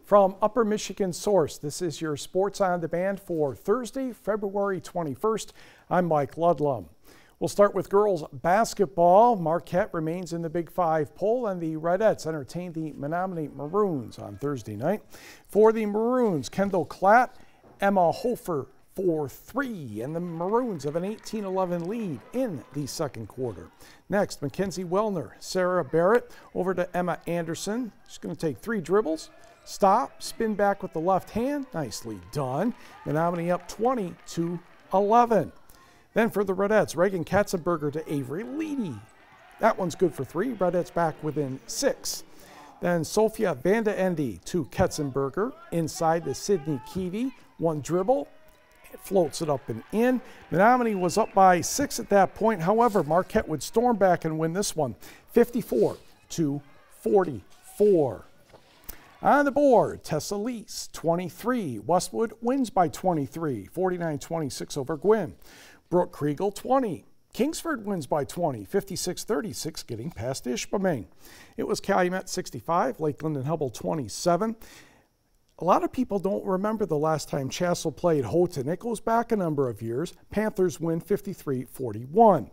From Upper Michigan Source, this is your Sports on Demand for Thursday, February 21st. I'm Mike Ludlum. We'll start with girls basketball. Marquette remains in the Big Five poll, and the Redettes entertain the Menominee Maroons on Thursday night. For the Maroons, Kendall Klatt, Emma Hofer for three, and the Maroons have an 18-11 lead in the second quarter. Next, Mackenzie Wellner, Sarah Barrett over to Emma Anderson. She's going to take three dribbles. Stop, spin back with the left hand, nicely done. Menominee up 20-11. Then for the Redettes, Reagan Katzenberger to Avery Leedy. That one's good for three. Redettes back within 6. Then Sophia Vanda Endy to Katzenberger inside to Sydney Keevy. One dribble, floats it up and in. Menominee was up by 6 at that point. However, Marquette would storm back and win this one, 54-44. On the board, Tessa Lease, 23. Westwood wins by 23, 49-26 over Gwynn. Brooke Kriegel, 20. Kingsford wins by 20, 56-36, getting past Ishpeming. It was Calumet, 65. Lakeland and Hubble, 27. A lot of people don't remember the last time Chassell played Houghton. It goes back a number of years. Panthers win 53-41.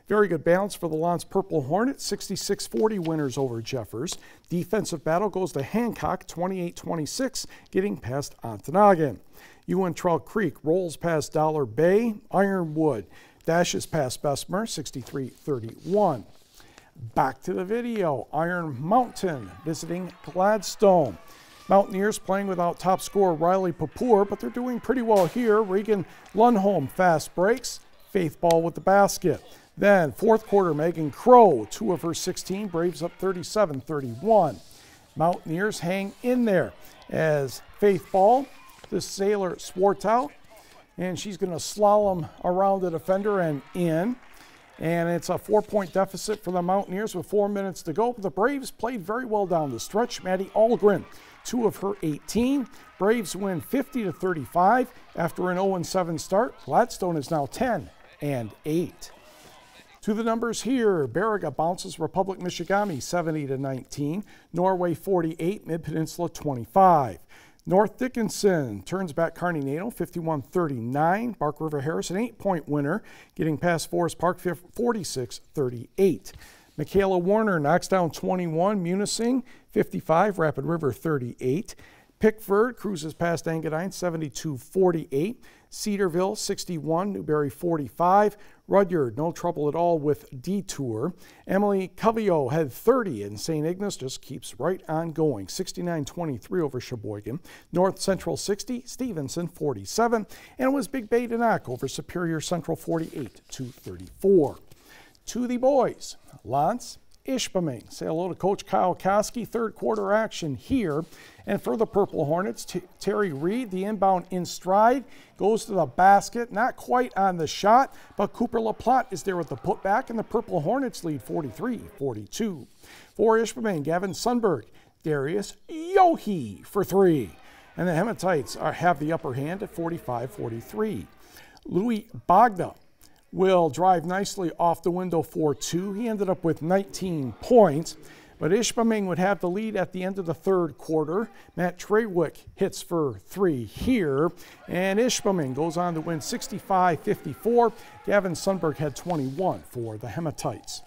Very good balance for the Lance Purple Hornets, 66-40 winners over Jeffers. Defensive battle goes to Hancock, 28-26, getting past Ontonagon. UN Trail Creek rolls past Dollar Bay. Ironwood dashes past Bessemer, 63-31. Back to the video. Iron Mountain visiting Gladstone. Mountaineers playing without top scorer Riley Papour, but they're doing pretty well here. Regan Lundholm fast breaks. Faith Ball with the basket. Then fourth quarter, Megan Crow, 2 of her 16, Braves up 37-31. Mountaineers hang in there as Faith Ball, the Sailor Swartout, and she's going to slalom around the defender and in. And it's a 4-point deficit for the Mountaineers with 4 minutes to go. The Braves played very well down the stretch. Maddie Algren, 2 of her 18. Braves win 50-35 after an 0-7 start. Gladstone is now 10-8. To the numbers here, Baraga bounces Republic Michigamme 70-19, Norway 48, Mid-Peninsula 25. North Dickinson turns back Kearney Nato 51-39. Bark River Harris an 8-point winner, getting past Forest Park 46-38. Michaela Warner knocks down 21, Munising 55, Rapid River 38. Pickford cruises past Engadine 72-48. Cedarville 61, Newberry 45. Rudyard no trouble at all with Detour. Emily Covio had 30 and St. Ignace just keeps right on going. 69-23 over Sheboygan. North Central 60, Stevenson 47. And it was Big Bay to knock over Superior Central 48-34. To the boys, Lance Ishpeming. Say hello to Coach Kyle Koski. Third quarter action here. And for the Purple Hornets, Terry Reed, the inbound in stride, goes to the basket. Not quite on the shot, but Cooper LaPlante is there with the putback, and the Purple Hornets lead 43-42. For Ishpeming, Gavin Sundberg, Darius Yohe for three. And the Hematites have the upper hand at 45-43. Louis Bogda will drive nicely off the window for 2. He ended up with 19 points, but Ishpeming would have the lead at the end of the third quarter. Matt Treywick hits for 3 here, and Ishpeming goes on to win 65-54. Gavin Sundberg had 21 for the Hematites.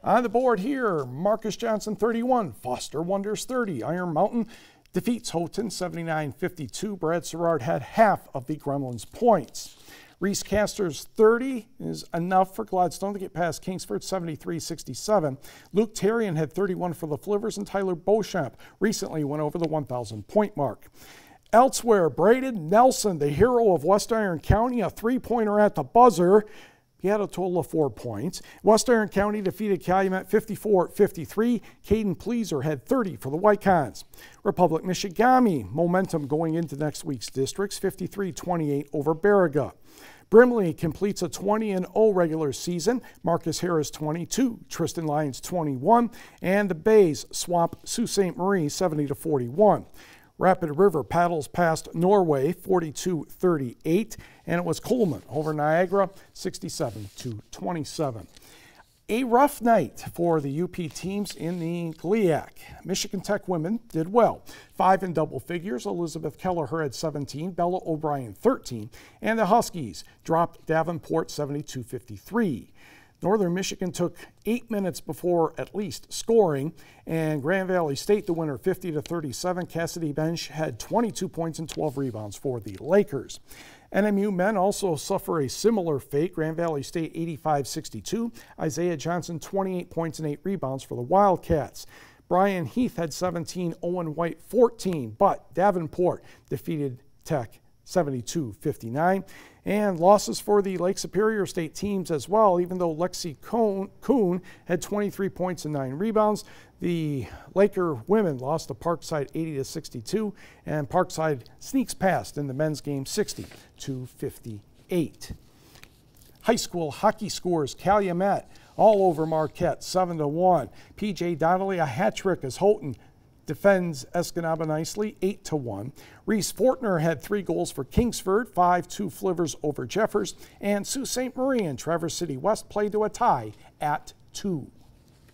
On the board here, Marcus Johnson 31, Foster Wonders 30. Iron Mountain defeats Houghton 79-52. Brad Serrard had half of the Gremlins' points. Reese Caster's 30 is enough for Gladstone to get past Kingsford 73-67. Luke Terrian had 31 for the Flivers, and Tyler Beauchamp recently went over the 1,000-point mark. Elsewhere, Braden Nelson, the hero of West Iron County, a 3-pointer at the buzzer. He had a total of 4 points. West Iron County defeated Calumet 54-53. Caden Pleaser had 30 for the Whitecons. Republic Michigamme, momentum going into next week's districts, 53-28 over Baraga. Brimley completes a 20-0 regular season. Marcus Harris 22, Tristan Lyons 21, and the Bays swamp Sault Ste. Marie 70-41. Rapid River paddles past Norway 42-38, and it was Coleman over Niagara 67-27. A rough night for the UP teams in the GLIAC. Michigan Tech women did well. 5 in double figures. Elizabeth Kelleher had 17, Bella O'Brien 13, and the Huskies dropped Davenport 72-53. Northern Michigan took 8 minutes before at least scoring, and Grand Valley State the winner 50-37. Cassidy Bench had 22 points and 12 rebounds for the Lakers. NMU men also suffer a similar fate. Grand Valley State 85-62. Isaiah Johnson 28 points and 8 rebounds for the Wildcats. Brian Heath had 17, Owen White 14, but Davenport defeated Tech 72-59. And losses for the Lake Superior State teams as well, even though Lexi Kuhn had 23 points and 9 rebounds. The Laker women lost to Parkside 80-62, and Parkside sneaks past in the men's game 60-58. High school hockey scores: Calumet all over Marquette 7-1. PJ Donnelly a hat trick as Houghton defends Escanaba nicely 8-1. Reese Fortner had 3 goals for Kingsford, 5-2 Flivers over Jeffers, and Sault Ste. Marie and Traverse City West played to a tie at 2.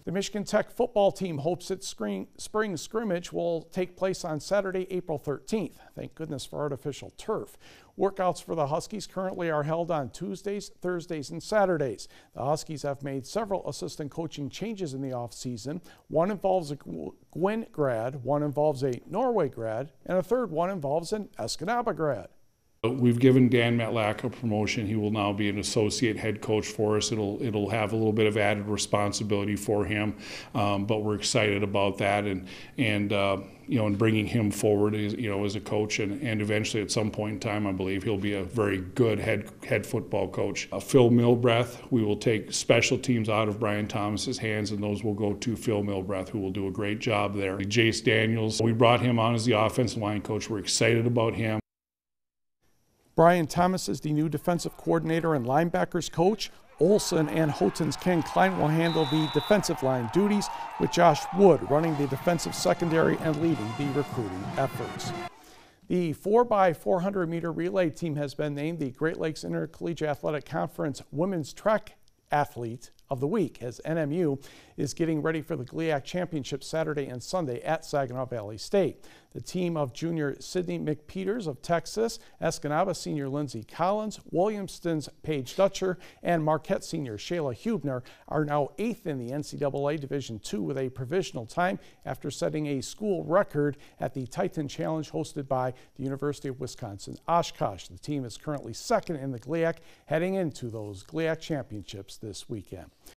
The Michigan Tech football team hopes its spring scrimmage will take place on Saturday, April 13th. Thank goodness for artificial turf. Workouts for the Huskies currently are held on Tuesdays, Thursdays, and Saturdays. The Huskies have made several assistant coaching changes in the offseason. One involves a Gwyn grad, one involves a Norway grad, and a third one involves an Escanaba grad. We've given Dan Metlack a promotion. He will now be an associate head coach for us. It'll have a little bit of added responsibility for him, but we're excited about that and bringing him forward as a coach, and eventually at some point in time I believe he'll be a very good head football coach. Phil Milbreath, we will take special teams out of Brian Thomas's hands, and those will go to Phil Milbreath, who will do a great job there. Jace Daniels, we brought him on as the offensive line coach. We're excited about him. Brian Thomas is the new defensive coordinator and linebackers coach. Olson and Houghton's Ken Klein will handle the defensive line duties, with Josh Wood running the defensive secondary and leading the recruiting efforts. The 4x400 meter relay team has been named the Great Lakes Intercollegiate Athletic Conference Women's Track Athlete of the Week, as NMU is getting ready for the GLIAC Championship Saturday and Sunday at Saginaw Valley State. The team of junior Sydney McPeters of Texas, Escanaba senior Lindsey Collins, Williamston's Paige Dutcher, and Marquette senior Shayla Hubner are now 8th in the NCAA Division II with a provisional time after setting a school record at the Titan Challenge hosted by the University of Wisconsin-Oshkosh. The team is currently 2nd in the GLIAC, heading into those GLIAC championships this weekend.